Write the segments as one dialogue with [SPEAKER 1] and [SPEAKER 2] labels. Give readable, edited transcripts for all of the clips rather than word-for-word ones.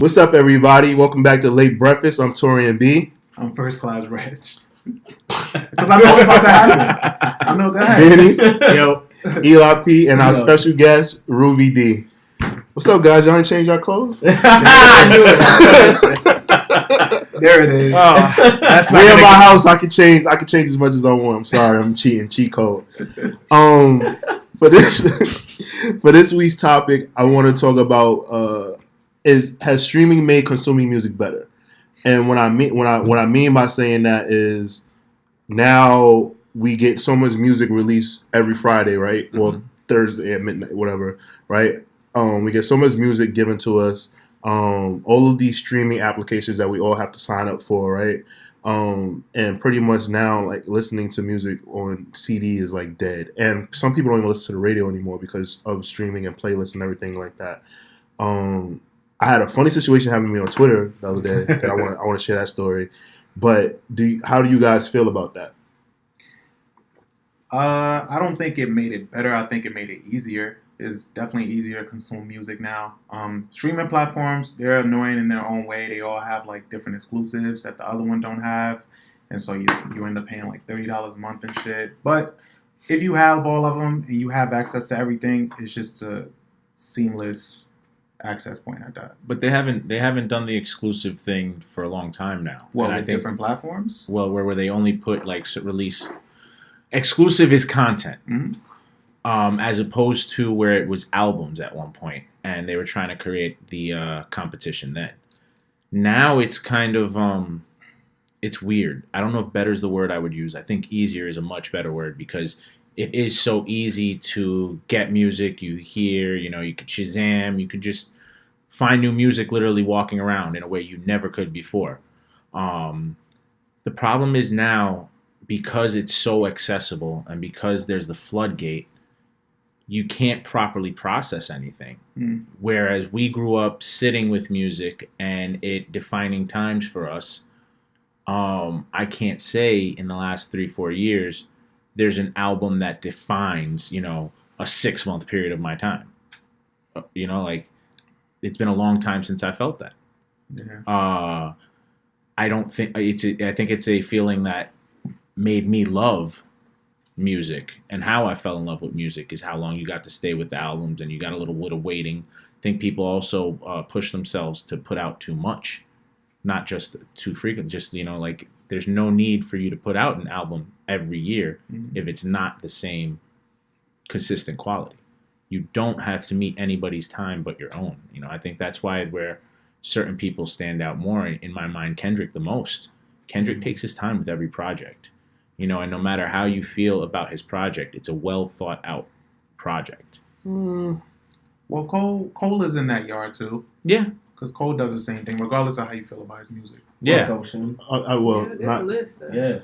[SPEAKER 1] What's up, everybody? Welcome back to Late Breakfast. I'm Torian B.
[SPEAKER 2] I'm First Class Reg. Because I know what's about to happen. I know, go ahead.
[SPEAKER 1] Danny,
[SPEAKER 3] Yo,
[SPEAKER 1] Eli P, and our special guest, Rubie Lee. What's up, guys? Y'all ain't changed your clothes?
[SPEAKER 3] I knew it.
[SPEAKER 2] There it is.
[SPEAKER 3] Oh, that's
[SPEAKER 1] We in my house. I can change as much as I want. I'm sorry. I'm cheating. Cheat code. For this week's topic, I want to talk about has streaming made consuming music better? And what I mean by saying that is now we get so much music released every Friday, right? Mm-hmm. Well, Thursday at midnight, whatever, right? We get so much music given to us. All of these streaming applications that we all have to sign up for, right? And pretty much now, like, listening to music on CD is like dead. And some people don't even listen to the radio anymore because of streaming and playlists and everything like that. I had a funny situation happen to me on Twitter the other day that I want to share that story. But how do you guys feel about that?
[SPEAKER 2] I don't think it made it better. I think it made it easier. It's definitely easier to consume music now. Streaming platforms, they're annoying in their own way. They all have like different exclusives that the other one don't have. And so you end up paying like $30 a month and shit. But if you have all of them and you have access to everything, it's just a seamless access point at that.
[SPEAKER 3] but they haven't done the exclusive thing for a long time now.
[SPEAKER 2] Well,
[SPEAKER 3] And
[SPEAKER 2] with different platforms?
[SPEAKER 3] Well, where they only put like release exclusive is content, as opposed to where it was albums at one point, and they were trying to create the competition then. Now it's kind of it's weird. I don't know if better is the word I would use. I think easier is a much better word because it is so easy to get music. You hear, you could Shazam. You could just find new music literally walking around in a way you never could before. The problem is now, because it's so accessible and because there's the floodgate, you can't properly process anything. Whereas we grew up sitting with music and it defining times for us, I can't say in the last 3-4 years there's an album that defines, a 6-month period of my time. Like, it's been a long time since I felt that.
[SPEAKER 2] Yeah.
[SPEAKER 3] I don't think I think it's a feeling that made me love music, and how I fell in love with music is how long you got to stay with the albums, and you got a little bit of waiting. I think people also push themselves to put out too much, not just too frequent. Just like, there's no need for you to put out an album every year if it's not the same consistent quality. You don't have to meet anybody's time but your own. I think that's where certain people stand out more. In my mind, Kendrick the most. Kendrick takes his time with every project. And no matter how you feel about his project, it's a well thought out project.
[SPEAKER 2] Well, Cole is in that yard too.
[SPEAKER 3] Yeah.
[SPEAKER 2] Because Cole does the same thing, regardless of how you feel about his music.
[SPEAKER 3] Yeah.
[SPEAKER 1] I will not.
[SPEAKER 4] Yeah.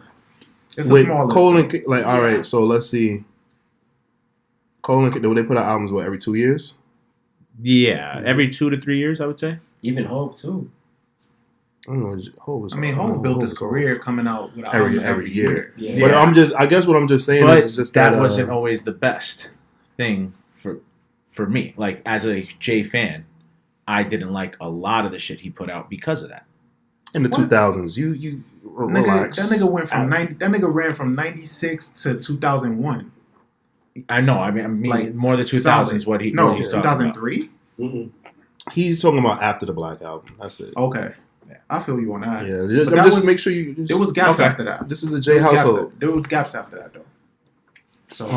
[SPEAKER 2] It's a small
[SPEAKER 1] Cole
[SPEAKER 2] list.
[SPEAKER 1] and all right. So let's see. Cole and they put out albums every 2 years.
[SPEAKER 3] Yeah, every 2 to 3 years, I would say.
[SPEAKER 4] Even Hove too.
[SPEAKER 1] I don't know.
[SPEAKER 2] Hove built his career coming out with every year.
[SPEAKER 4] Yeah.
[SPEAKER 1] But I guess what I'm just saying is just
[SPEAKER 3] that wasn't always the best thing for me. Like, as a Jay fan, I didn't like a lot of the shit he put out because of that.
[SPEAKER 1] In the 2000s, you relax.
[SPEAKER 2] That nigga went from That nigga ran from 96 to 2001.
[SPEAKER 3] I know. I mean,
[SPEAKER 2] Like,
[SPEAKER 3] more than 2000s. What he?
[SPEAKER 2] No,
[SPEAKER 3] what he's talking about.
[SPEAKER 2] 2003.
[SPEAKER 1] He's talking about after the Black Album. That's it.
[SPEAKER 2] Okay, I feel you on that.
[SPEAKER 1] Yeah,
[SPEAKER 2] But
[SPEAKER 1] just make sure you.
[SPEAKER 2] There was gaps after that.
[SPEAKER 1] This is a J household.
[SPEAKER 2] There was gaps after that though. So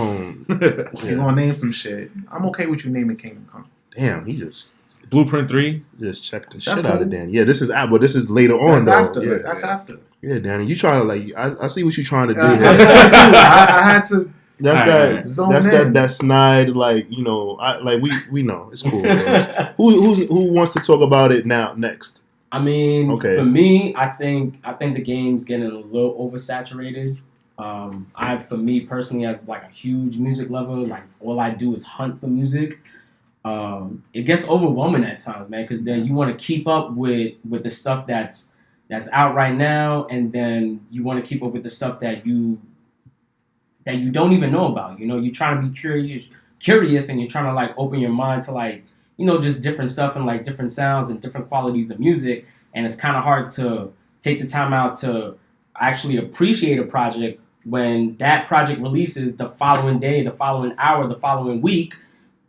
[SPEAKER 1] you're
[SPEAKER 2] gonna name some shit. I'm okay with you naming Kingdom Come.
[SPEAKER 1] Damn, he just
[SPEAKER 3] Blueprint 3.
[SPEAKER 1] just checked the
[SPEAKER 2] That's
[SPEAKER 1] shit out
[SPEAKER 2] cool.
[SPEAKER 1] of Danny. Yeah, this is later on
[SPEAKER 2] That's
[SPEAKER 1] though.
[SPEAKER 2] after.
[SPEAKER 1] Yeah,
[SPEAKER 2] That's after.
[SPEAKER 1] Yeah, Danny, you trying to I see what you're trying to do
[SPEAKER 2] I
[SPEAKER 1] here.
[SPEAKER 2] saw it too. I had to.
[SPEAKER 1] That's
[SPEAKER 2] Zone
[SPEAKER 1] that
[SPEAKER 2] in.
[SPEAKER 1] snide, we know it's cool. Who wants to talk about it now next?
[SPEAKER 4] I mean,
[SPEAKER 1] Okay.
[SPEAKER 4] For me, I think the game's getting a little oversaturated. For me personally, as like a huge music lover, like all I do is hunt for music. It gets overwhelming at times, man, because then you want to keep up with the stuff that's out right now, and then you want to keep up with the stuff that you don't even know about. You're trying to be curious, and you're trying to like open your mind to like just different stuff and like different sounds and different qualities of music, and it's kind of hard to take the time out to actually appreciate a project when that project releases the following day, the following hour, the following week.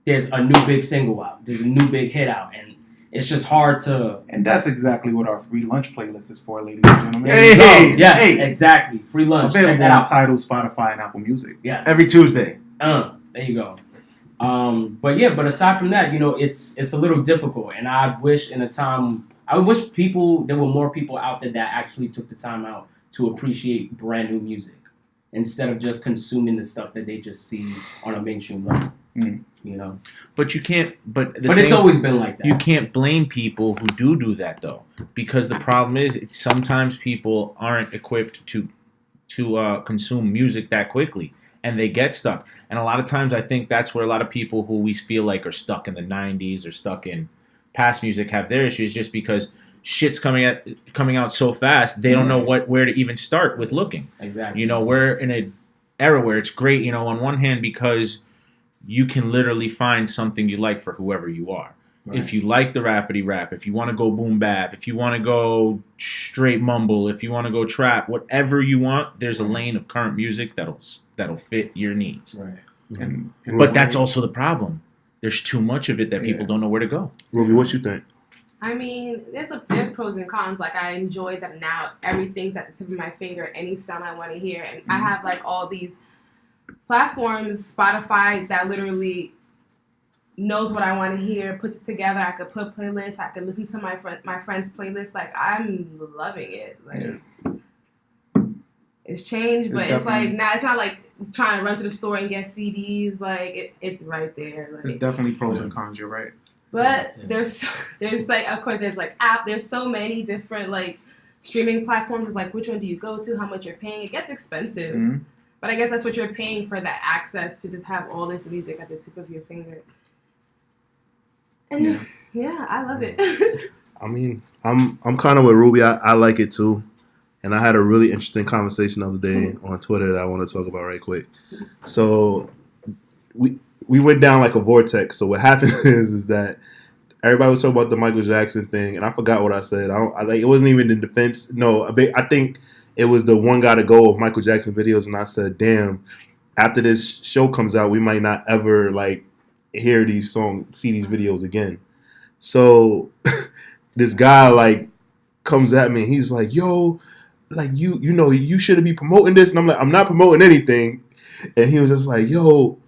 [SPEAKER 4] There's a new big single out. There's a new big hit out, and it's just hard to.
[SPEAKER 2] And that's exactly what our free lunch playlist is for, ladies and gentlemen.
[SPEAKER 4] Yes, exactly. Free lunch.
[SPEAKER 2] Available on Tidal, Spotify, and Apple Music.
[SPEAKER 4] Yes.
[SPEAKER 3] Every Tuesday.
[SPEAKER 4] There you go. But aside from that, it's a little difficult, and I wish there were more people out there that actually took the time out to appreciate brand new music instead of just consuming the stuff that they just see on a mainstream level.
[SPEAKER 3] But you can't. But
[SPEAKER 4] it's always been like that.
[SPEAKER 3] You can't blame people who do that though, because the problem is sometimes people aren't equipped to consume music that quickly, and they get stuck. And a lot of times, I think that's where a lot of people who we feel like are stuck in the '90s or stuck in past music have their issues, just because shit's coming out so fast, they don't know where to even start with looking.
[SPEAKER 4] Exactly.
[SPEAKER 3] We're in an era where it's great, on one hand, because you can literally find something you like for whoever you are. Right. If you like the rapidy rap, if you want to go boom bap, if you want to go straight mumble, if you want to go trap, whatever you want, there's a lane of current music that'll fit your needs.
[SPEAKER 4] Right.
[SPEAKER 3] But that's also the problem. There's too much of it that people don't know where to go.
[SPEAKER 1] Rubie, what you think?
[SPEAKER 5] I mean, there's pros and cons. Like, I enjoy that now everything's at the tip of my finger, any sound I want to hear. And I have, like, all these platforms, Spotify, that literally knows what I want to hear, puts it together. I could put playlists. I could listen to my friend's playlist. Like, I'm loving it. Like, it's changed, but it's like, now it's not like trying to run to the store and get CDs. Like, it's right there. Like,
[SPEAKER 2] there's definitely pros and cons. You're right.
[SPEAKER 5] But there's like, of course, there's like there's so many different like streaming platforms. It's like, which one do you go to? How much you're paying? It gets expensive. Mm-hmm. But I guess that's what you're paying for, that access to just have all this music at the tip of your finger. And yeah I love it.
[SPEAKER 1] I mean, I'm kind of with Rubie. I like it too. And I had a really interesting conversation the other day on Twitter that I want to talk about right quick. So we went down like a vortex. So what happened is that everybody was talking about the Michael Jackson thing, and I forgot what I said. It wasn't even in defense. No, I think it was the One Gotta Go of Michael Jackson videos, and I said, damn, after this show comes out, we might not ever like hear these songs, see these videos again. So this guy like comes at me, and he's like, yo, like you shouldn't be promoting this. And I'm like, I'm not promoting anything. And he was just like, yo,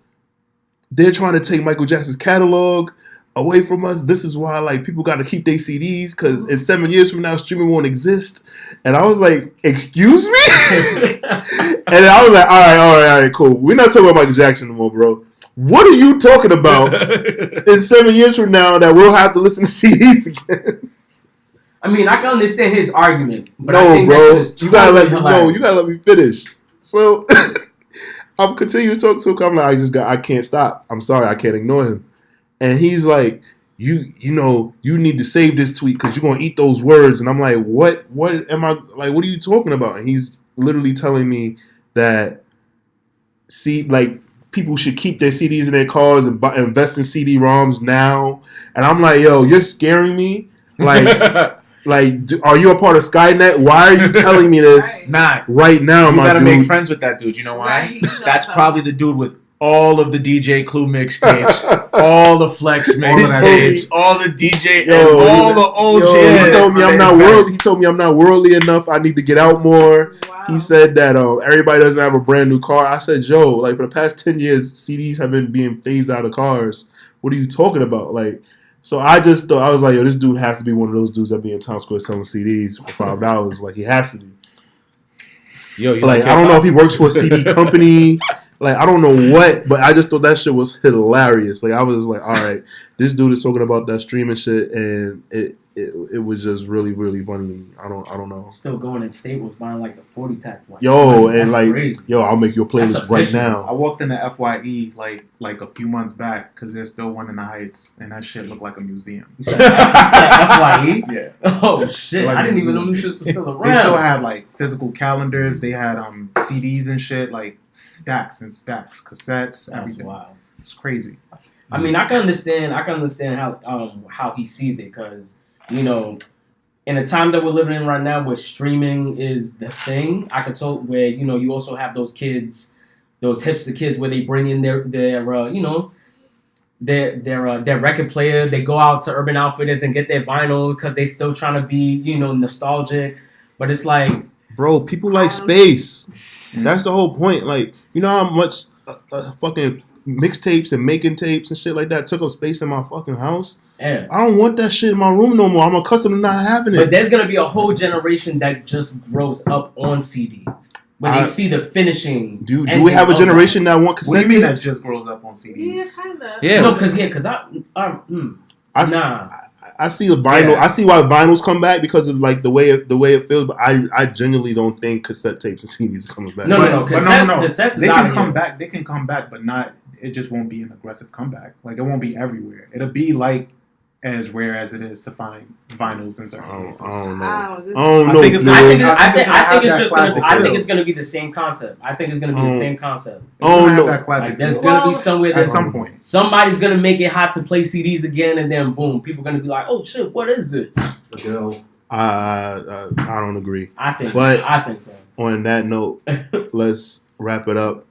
[SPEAKER 1] they're trying to take Michael Jackson's catalog away from us. This is why like people got to keep their CDs, because in 7 years from now, streaming won't exist. And I was like, excuse me? And I was like, all right, cool. We're not talking about Michael Jackson anymore, bro. What are you talking about in 7 years from now that we'll have to listen to CDs again?
[SPEAKER 4] I mean, I can understand his argument, but
[SPEAKER 1] no,
[SPEAKER 4] I think
[SPEAKER 1] bro,
[SPEAKER 4] that's
[SPEAKER 1] you gotta let me finish. So I'm continuing to talk to him. I'm like, I can't stop. I'm sorry, I can't ignore him. And he's like, you need to save this tweet because you're gonna eat those words. And I'm like, what am I like? What are you talking about? And he's literally telling me that people should keep their CDs in their cars and invest in CD-ROMs now. And I'm like, yo, you're scaring me. Like. Are you a part of Skynet? Why are you telling me this right now,
[SPEAKER 3] you
[SPEAKER 1] my dude?
[SPEAKER 3] You gotta make friends with that dude. You know why?
[SPEAKER 5] Right,
[SPEAKER 3] That's probably the dude with all of the DJ Clue mixtapes, all the Flex mixtapes, all the DJ, all the old
[SPEAKER 1] He told me I'm not worldly. He told me I'm not worldly enough. I need to get out more. Wow. He said that everybody doesn't have a brand new car. I said, Joe, like for the past 10 years, CDs have been being phased out of cars. What are you talking about? Like. So I just thought, I was like, yo, this dude has to be one of those dudes that be in Times Square selling CDs for $5. Like, he has to be.
[SPEAKER 3] Yo,
[SPEAKER 1] like, I don't know if he works for a CD company. Like, I don't know what, but I just thought that shit was hilarious. Like, I was like, all right, this dude is talking about that streaming shit, and it was just really, really funny to me. I don't know.
[SPEAKER 4] Still going in Staples buying like the 40-pack one.
[SPEAKER 1] Yo, and like, crazy. Yo, I'll make you a playlist right now.
[SPEAKER 2] I walked into FYE like a few months back because there's still one in the Heights, and that shit looked like a museum.
[SPEAKER 4] You said FYE?
[SPEAKER 2] Yeah.
[SPEAKER 4] Oh shit!
[SPEAKER 2] Like
[SPEAKER 4] I didn't even know them shits were still around.
[SPEAKER 2] They still had like physical calendars. They had CDs and shit, like stacks and stacks, cassettes, everything.
[SPEAKER 4] Wow.
[SPEAKER 2] It's crazy.
[SPEAKER 4] I mean, I can understand how he sees it, because in the time that we're living in right now, where streaming is the thing, I could tell where you also have those kids, those hipster kids, where they bring in their record player. They go out to Urban Outfitters and get their vinyls because they still trying to be nostalgic. But it's like,
[SPEAKER 1] bro, people like space. That's the whole point. Like, you know how much fucking mixtapes and making tapes and shit like that took up space in my fucking house?
[SPEAKER 4] yeah.
[SPEAKER 1] I don't want that shit in my room no more. I'm accustomed to not having it.
[SPEAKER 4] But there's gonna be a whole generation that just grows up on CDs when they see the finishing.
[SPEAKER 1] Do we have a generation that want cassette
[SPEAKER 2] What do you mean
[SPEAKER 1] tapes?
[SPEAKER 2] that just grows up on CDs?
[SPEAKER 5] Yeah, kind of.
[SPEAKER 3] Yeah.
[SPEAKER 4] No, because
[SPEAKER 1] I see the vinyl.
[SPEAKER 2] Yeah.
[SPEAKER 1] I see why vinyls come back because of like the way it feels. But I genuinely don't think cassette tapes and CDs are coming back.
[SPEAKER 4] No. Cassettes is
[SPEAKER 2] They
[SPEAKER 4] outta
[SPEAKER 2] can come
[SPEAKER 4] here.
[SPEAKER 2] back. They can come back, but not. It just won't be an aggressive comeback. Like, it won't be everywhere. It'll be like as rare as it is to find vinyls in certain places.
[SPEAKER 1] I don't know.
[SPEAKER 5] I don't know.
[SPEAKER 1] I don't know.
[SPEAKER 2] I think it's
[SPEAKER 1] Lou.
[SPEAKER 4] I
[SPEAKER 2] I
[SPEAKER 4] think it's gonna be the same concept. I think it's gonna be the same concept.
[SPEAKER 1] Oh, no.
[SPEAKER 2] That classic
[SPEAKER 4] Like, there's
[SPEAKER 2] feel
[SPEAKER 4] gonna be somewhere
[SPEAKER 2] at
[SPEAKER 4] that
[SPEAKER 2] some point.
[SPEAKER 4] somebody's gonna make it hot to play CDs again, and then boom, people are gonna be like, "Oh shit, what is this?"
[SPEAKER 1] I don't agree.
[SPEAKER 4] I think
[SPEAKER 1] But-
[SPEAKER 4] so.
[SPEAKER 1] On that note, let's wrap it up.